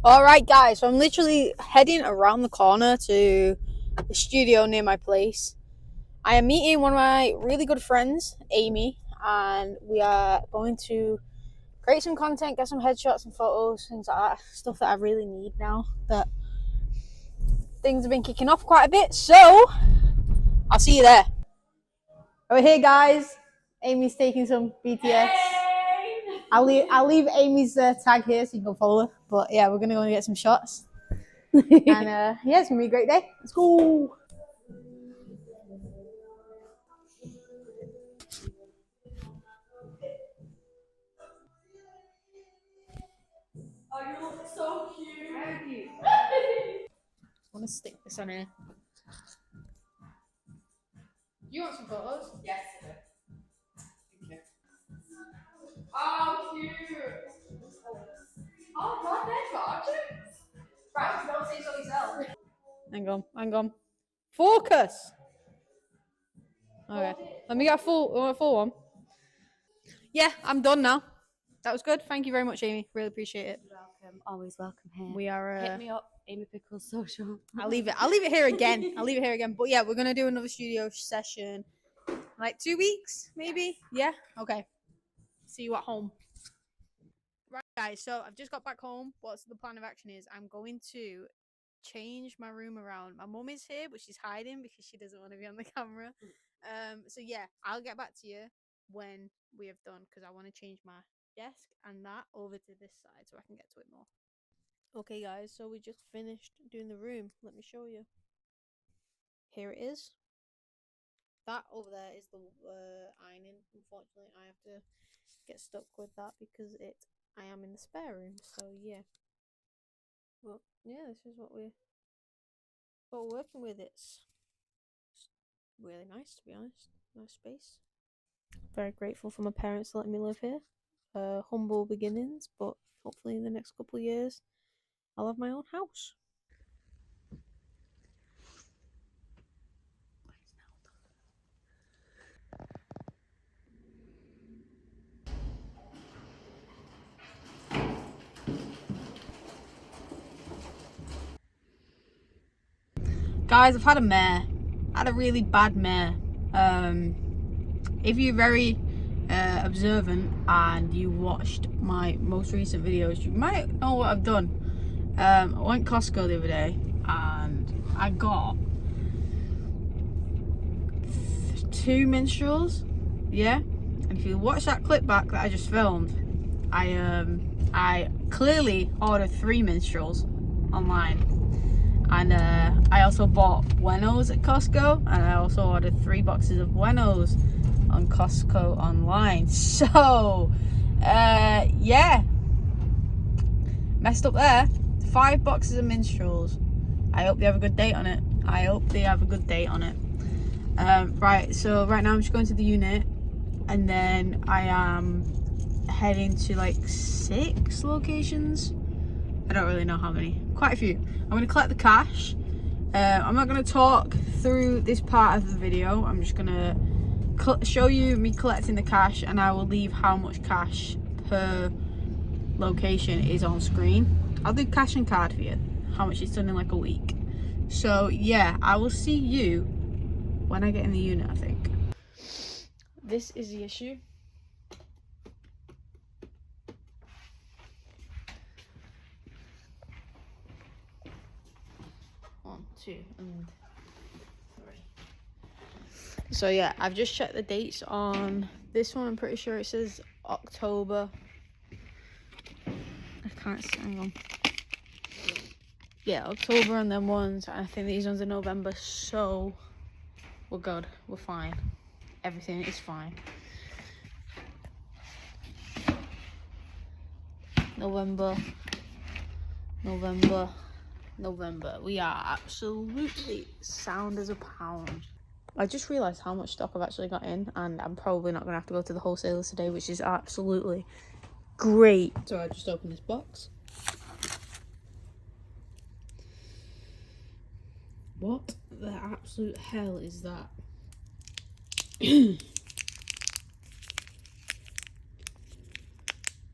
Alright guys, so I'm literally heading around the corner to the studio near my place. I am meeting one of my really good friends, Amy, and we are going to create some content, get some headshots and photos, things like that. Stuff that I really need now that things have been kicking off quite a bit. So, I'll see you there. Over here guys, Amy's taking some BTS. Hey! I'll leave Amy's tag here so you can follow her. But yeah, we're going to go and get some shots. And yeah, it's gonna be a great day. Let's go. Oh, you look so cute. Thank you. I want to stick this on here. You want some photos? Yes. Okay. Oh, cute. Oh, God, they're gorgeous. Right, don't say so yourself. Hang on. Focus. Okay. Let me get a full one. Yeah, I'm done now. That was good. Thank you very much, Amy. Really appreciate it. You're welcome. Always welcome here. We are. Hit me up, Amy Pickles Social. I'll leave it here again. But yeah, we're gonna do another studio session, like 2 weeks, maybe. Yeah. Okay. See you at home. Right, guys. So I've just got back home. What's the plan of action is I'm going to change my room around. My mum is here, but she's hiding because she doesn't want to be on the camera. So yeah, I'll get back to you when we have done because I want to change my desk and that over to this side so I can get to it more. Okay, guys. So we just finished doing the room. Let me show you. Here it is. That over there is the ironing. Unfortunately, I have to get stuck with that because I am in the spare room. So yeah. Well, yeah, this is what we're working with. It's really nice, to be honest. Nice space. Very grateful for my parents letting me live here. Humble beginnings, but hopefully in the next couple of years, I'll have my own house. Guys, I've had a mare. I had a really bad mare. If you're very observant and you watched my most recent videos, you might know what I've done. I went Costco the other day and I got 2 minstrels. Yeah, and if you watch that clip back that I just filmed, I clearly ordered 3 minstrels online. And I also bought Buenos at Costco, and I also ordered 3 boxes of Buenos on Costco online. So, yeah, messed up there. 5 boxes of minstrels. I hope they have a good date on it. Right, so right now I'm just going to the unit, and then I am heading to like 6 locations. I don't really know how many. Quite a few. I'm going to collect the cash. I'm not going to talk through this part of the video. I'm just going to show you me collecting the cash, and I will leave how much cash per location is on screen. I'll do cash and card for you. How much it's done in like a week. So yeah, I will see you when I get in the unit, I think. This is the issue. One, 2, and 3. So yeah, I've just checked the dates on this one. I'm pretty sure it says October. I can't see, hang on. Yeah, October, and then ones, I think these ones are November, so we're good, we're fine. Everything is fine. November. We are absolutely sound as a pound. I just realised how much stock I've actually got in, and I'm probably not going to have to go to the wholesalers today, which is absolutely great. So I just opened this box. What the absolute hell is that?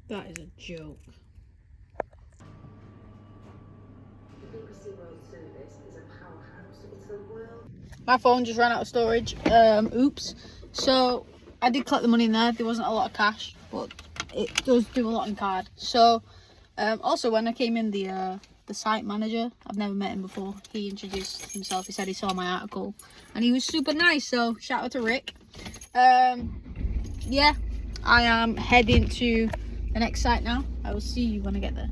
That is a joke. My phone just ran out of storage. Oops. So I did collect the money in there. There wasn't a lot of cash, but it does do a lot in card. So also when I came in, the site manager, I've never met him before, he introduced himself. He said he saw my article and he was super nice, so shout out to Rick. Yeah, I am heading to the next site now. I will see you when I get there.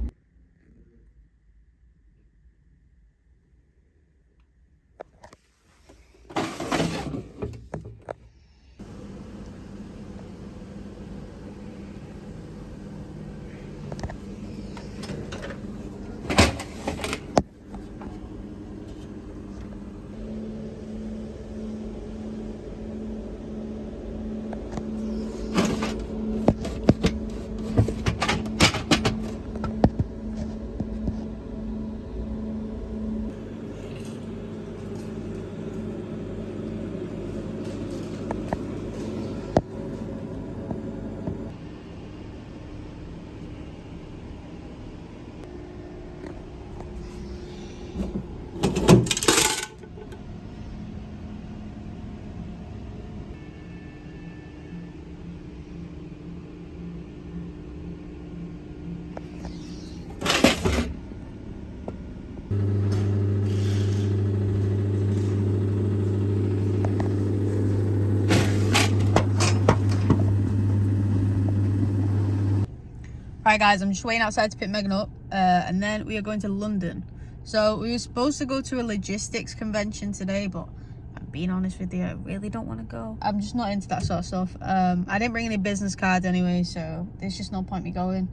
Right guys, I'm just waiting outside to pick Megan up, and then we are going to London. So we were supposed to go to a logistics convention today, but I'm being honest with you, I really don't want to go. I'm just not into that sort of stuff. I didn't bring any business cards anyway, so there's just no point me going.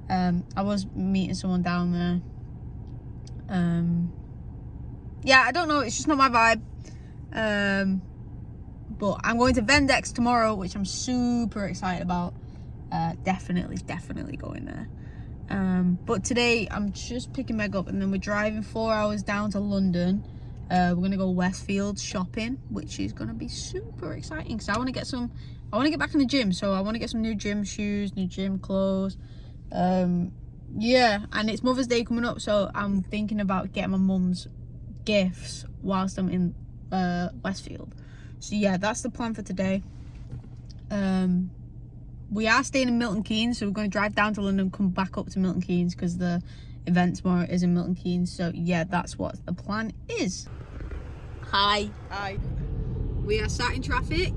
I was meeting someone down there. Yeah, I don't know, it's just not my vibe. But I'm going to Vendex tomorrow, which I'm super excited about. Definitely going there. But today I'm just picking Meg up, and then we're driving 4 hours down to London. We're gonna go Westfield shopping, which is gonna be super exciting because I want to get back in the gym, so I want to get some new gym shoes, new gym clothes. Yeah, and it's Mother's Day coming up, so I'm thinking about getting my mum's gifts whilst I'm in Westfield. So yeah, that's the plan for today. We are staying in Milton Keynes, so we're going to drive down to London, come back up to Milton Keynes because the event tomorrow is in Milton Keynes. So yeah, that's what the plan is. Hi. We are sat in traffic.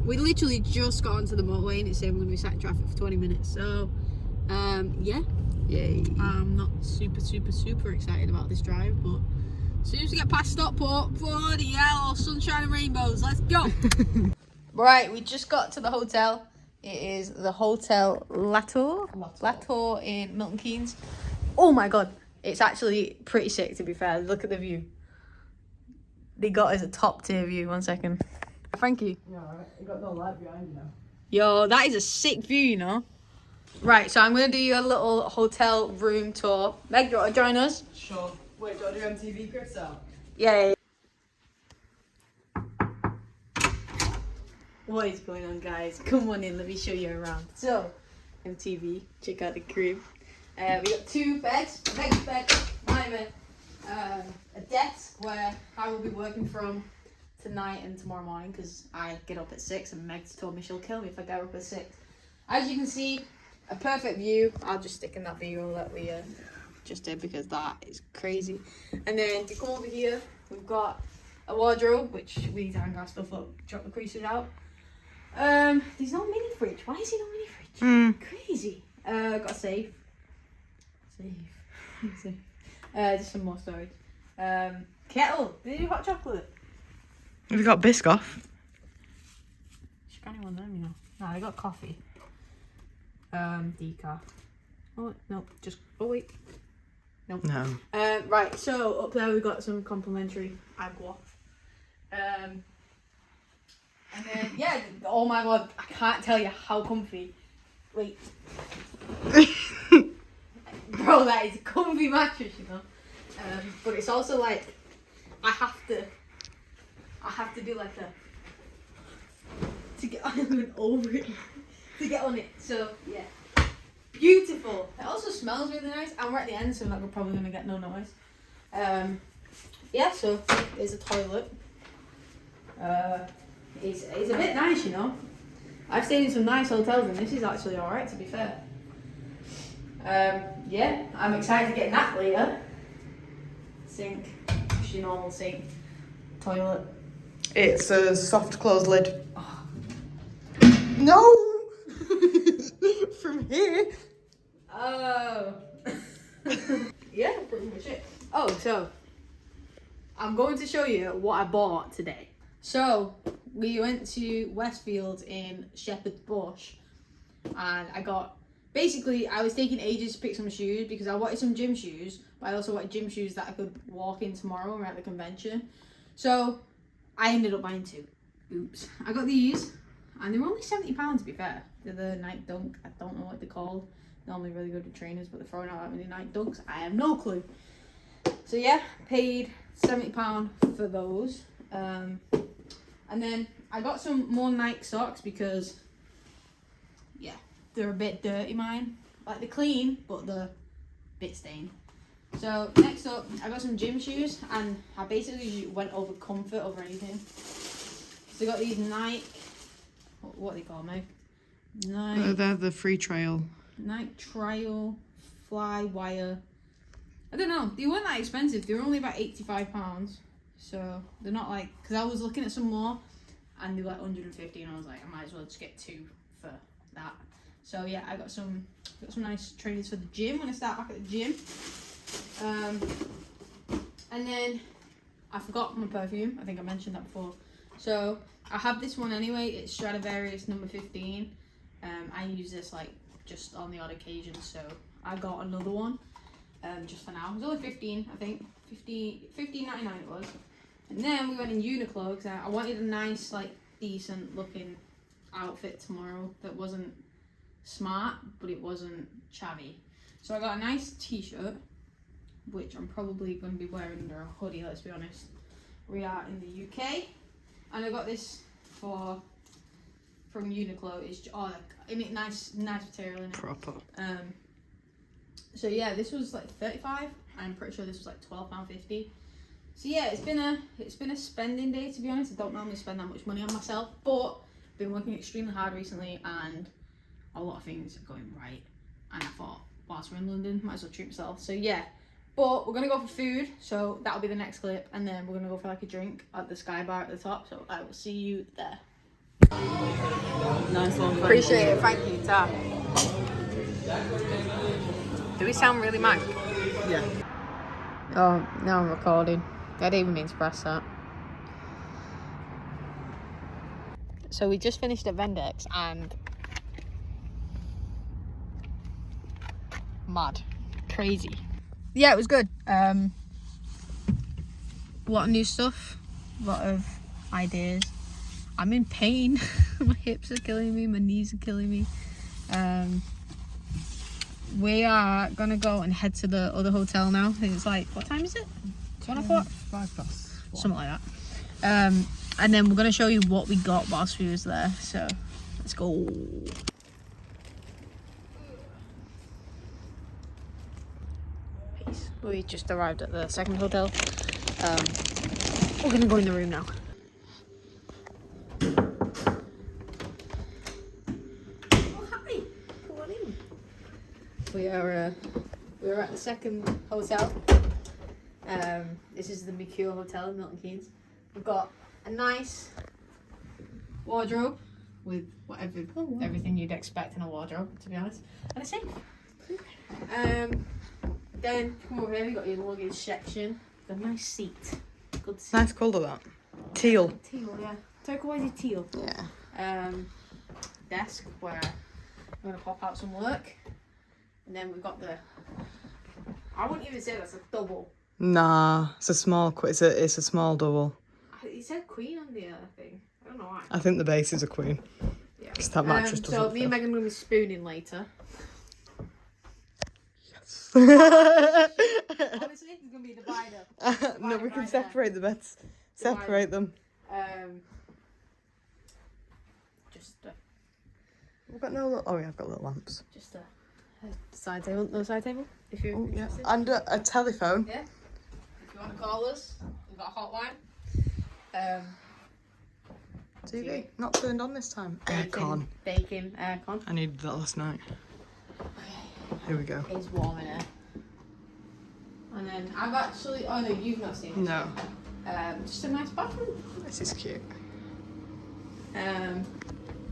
We literally just got onto the motorway and it's saying we're going to be sat in traffic for 20 minutes. So yeah. Yay. I'm not super excited about this drive, but as soon as we get past Stockport, bloody hell, sunshine and rainbows, let's go. Right, we just got to the hotel. It is the Hotel Latour in Milton Keynes. Oh my god, it's actually pretty sick, to be fair. Look at the view. They got us a top tier view. 1 second. Frankie. Yeah, you got no light behind you now. Yo, that is a sick view, you know. Right, so I'm gonna do you a little hotel room tour. Meg, do you want to join us? Sure. Wait, do I do MTV Cribs out? Yeah. What is going on, guys? Come on in, let me show you around. So, MTV, check out the crib. We got 2 beds, Meg's bed, my bed, a desk where I will be working from tonight and tomorrow morning because I get up at 6 and Meg's told me she'll kill me if I get up at 6. As you can see, a perfect view. I'll just stick in that video that we just did because that is crazy. And then if you come over here, we've got a wardrobe which we need to hang our stuff up, chop the creases out. There's no mini fridge. Why is there no mini fridge? Crazy. Got a safe. Just some more storage. Kettle. Did you do hot chocolate? Have you got Biscoff? She's got anyone them, you know. No, I got coffee. Decaf. Oh no, just wait. Nope. No. Right, so up there we've got some complimentary agua. And then yeah, oh my god, I can't tell you how comfy. Wait. Bro, that is a comfy mattress, you know. But it's also like I have to do like to get on over it to get on it. So yeah. Beautiful. It also smells really nice, and we're at the end, so like we're probably gonna get no noise. Yeah, so there's a toilet. It's a bit nice, you know. I've stayed in some nice hotels and this is actually alright, to be fair. Yeah, I'm excited to get that later. Sink, just your normal sink. Toilet. It's a soft close lid. Oh. No! From here. Oh. Yeah, pretty much it. Oh, so I'm going to show you what I bought today. So we went to Westfield in Shepherd's Bush and I got, basically I was taking ages to pick some shoes because I wanted some gym shoes, but I also wanted gym shoes that I could walk in tomorrow when we're at the convention. So I ended up buying 2. Oops. I got these and they were only £70 to be fair. They're the Nike Dunk. I don't know what they're called. Normally really good with trainers, but they're throwing out that many Nike Dunks. I have no clue. So yeah, paid £70 for those. And then I got some more Nike socks because, yeah, they're a bit dirty, mine. Like, they're clean, but they're a bit stained. So next up, I got some gym shoes, and I basically went over comfort over anything. So I got these Nike, what are they called, Meg? They're the free trail. Nike Trial Fly Wire. I don't know. They weren't that expensive. They were only about £85. So they're not like, because I was looking at some more and they were like 150 and I was like, I might as well just get 2 for that. So yeah, I got some nice trainers for the gym when I start back at the gym. And then I forgot my perfume. I think I mentioned that before. So I have this one anyway. It's Stradivarius number 15. I use this like just on the odd occasion, so I got another one just for now. It was only 15, I think. 15.99 it was. And then we went in Uniqlo because I wanted a nice, like, decent looking outfit tomorrow that wasn't smart, but it wasn't chavvy. So I got a nice t-shirt, which I'm probably going to be wearing under a hoodie, let's be honest. We are in the UK. And I got this from Uniqlo. It's in it nice material in it. Proper. So yeah, this was like 35. I'm pretty sure this was like £12.50. So yeah, it's been a spending day, to be honest. I don't normally spend that much money on myself, but I've been working extremely hard recently and a lot of things are going right. And I thought, whilst we're in London, might as well treat myself. So yeah, but we're gonna go for food, so that'll be the next clip, and then we're gonna go for like a drink at the Sky Bar at the top. So I will see you there. Nice one. Appreciate it, thank you, Ta. Do we sound really mad? Yeah. Oh, now I'm recording. I didn't even mean to press that. So we just finished at Vending and mad, crazy. Yeah, it was good. A lot of new stuff, a lot of ideas. I'm in pain. My hips are killing me, my knees are killing me. We are gonna go and head to the other hotel now. I think it's like, what time is it? 1 o'clock? 5 Something like that. And then we're gonna show you what we got whilst we was there. So let's go. Peace. We just arrived at the second hotel. We're gonna go in the room now. Oh hi, come on in. We're at the second hotel. This is the Mercure Hotel in Milton Keynes. We've got a nice wardrobe with everything you'd expect in a wardrobe, to be honest, and a safe. Then come over here, we've got your luggage section. Got a nice seat. Good seat. Nice colour that. Teal. Teal, yeah. Turquoise teal. Yeah. Desk where I'm gonna pop out some work, and then we've got I wouldn't even say that's a double. Nah, it's a small. It's a small double. It said queen on the thing. I don't know why. I think the base is a queen. Yeah. Because that mattress doesn't. So me and Megan are gonna be spooning later. Yes. Honestly, it's gonna be a divider. No, we can separate the beds. Separate them. Just We've got no. Oh yeah, I've got little lamps. just a side table. No side table. If you're Oh yeah, interested. and a telephone. Yeah. you want to call us, we've got a hotline. TV not turned on this time. Aircon. Baking aircon. I needed that last night. Here we go. It's warm in here. And then I've actually. Oh no, you've not seen it. No. Just a nice bathroom. This is cute.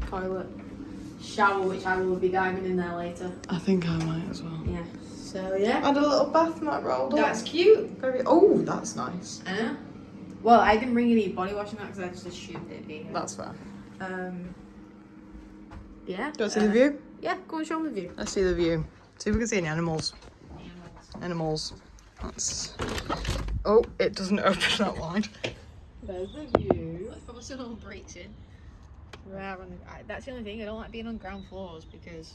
Toilet, shower, which I will be diving in there later. I think I might as well. Yeah. So yeah. Had a little bath mat rolled up. That's cute. Very. Oh, that's nice. I know. Well, I didn't bring any body washing that because I just assumed it'd be here. That's fair. Yeah. Do you want to see the view? Yeah, go and show me the view. Let's see the view. See if we can see any animals. Animals. That's. Oh, it doesn't open that wide. There's the view. Let's probably still on breaks in. That's the only thing. I don't like being on ground floors because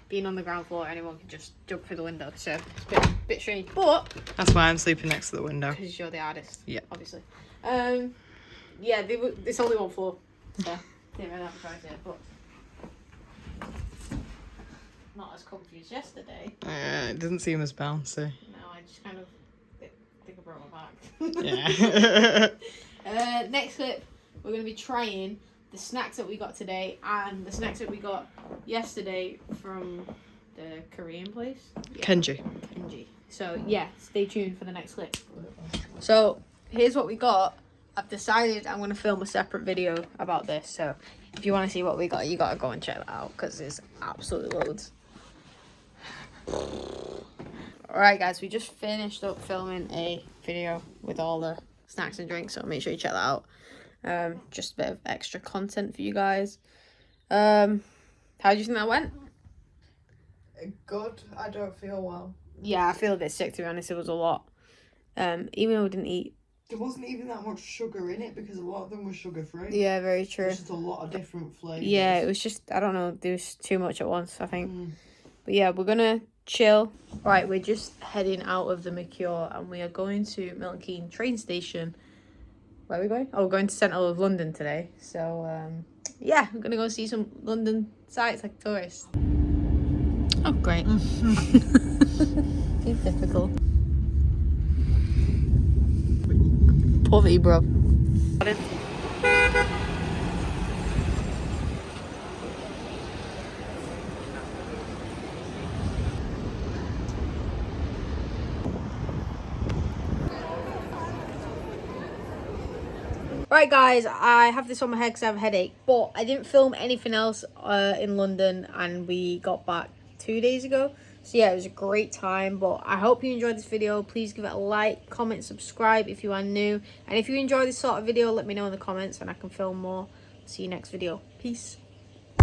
being on the ground floor, anyone can just jump through the window. So it's a bit strange. But That's why I'm sleeping next to the window. because you're the artist, Yeah. obviously. Yeah, it's only one floor. So didn't really advertise it, but not as comfy as yesterday. It doesn't seem as bouncy. No, I just kind of think I broke my back. Yeah. Next clip, we're going to be trying the snacks that we got today and the snacks that we got yesterday from the Korean place. Yeah. Kenji. So yeah, stay tuned for the next clip. So here's what we got. I've decided I'm going to film a separate video about this. So if you want to see what we got, you got to go and check that out because there's absolutely loads. Alright guys, we just finished up filming a video with all the snacks and drinks, so make sure you check that out. Just a bit of extra content for you guys. How do you think that went? Good. I don't feel well. Yeah, I feel a bit sick, to be honest. It was a lot. Even though we didn't eat. There wasn't even that much sugar in it because a lot of them were sugar free. Yeah, very true. Just a lot of different flavours. Yeah, it was just, I don't know, there was too much at once, I think. But yeah, we're gonna chill. Right, we're just heading out of the Mercure and we are going to Milton Keynes train station. Where are we going? Oh, we're going to Central of London today. So, yeah, we're gonna go see some London sites like tourists. Oh, great. It's difficult. Poverty, bro. Right guys, I have this on my head because I have a headache, but I didn't film anything else in London and we got back 2 days ago. So yeah, it was a great time, but I hope you enjoyed this video. Please give it a like, comment, subscribe if you are new. And if you enjoy this sort of video, let me know in the comments and I can film more. See you next video. Peace.